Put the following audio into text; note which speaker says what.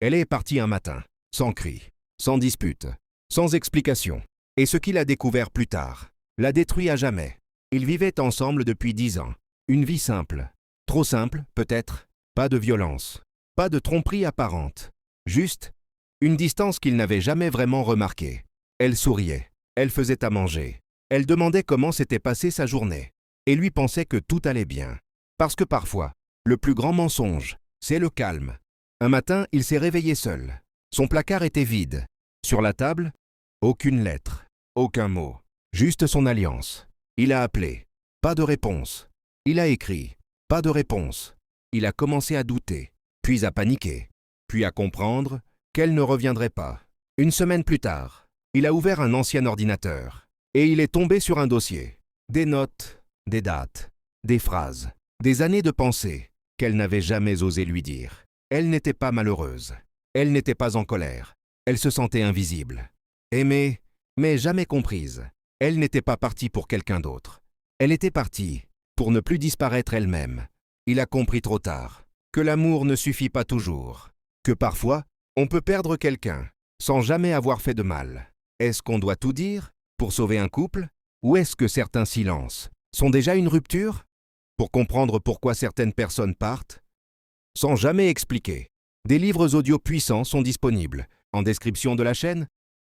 Speaker 1: Elle est partie un matin, sans cri, sans dispute, sans explication. Et ce qu'il a découvert plus tard l'a détruit à jamais. Ils vivaient ensemble depuis 10 ans. Une vie simple. Trop simple, peut-être. Pas de violence. Pas de tromperie apparente. Juste une distance qu'il n'avait jamais vraiment remarquée. Elle souriait. Elle faisait à manger. Elle demandait comment s'était passée sa journée. Et lui pensait que tout allait bien. Parce que parfois, le plus grand mensonge, c'est le calme. Un matin, il s'est réveillé seul. Son placard était vide. Sur la table, aucune lettre, aucun mot. Juste son alliance. Il a appelé. Pas de réponse. Il a écrit. Pas de réponse. Il a commencé à douter, puis à paniquer, puis à comprendre qu'elle ne reviendrait pas. Une semaine plus tard, il a ouvert un ancien ordinateur et il est tombé sur un dossier. Des notes, des dates, des phrases, des années de pensées qu'elle n'avait jamais osé lui dire. Elle n'était pas malheureuse. Elle n'était pas en colère. Elle se sentait invisible. Aimée, mais jamais comprise. Elle n'était pas partie pour quelqu'un d'autre. Elle était partie pour ne plus disparaître elle-même. Il a compris trop tard que l'amour ne suffit pas toujours, que parfois, on peut perdre quelqu'un sans jamais avoir fait de mal. Est-ce qu'on doit tout dire pour sauver un couple? Ou est-ce que certains silences sont déjà une rupture? Pour comprendre pourquoi certaines personnes partent, sans jamais expliquer, des livres audio puissants sont disponibles en description de la chaîne.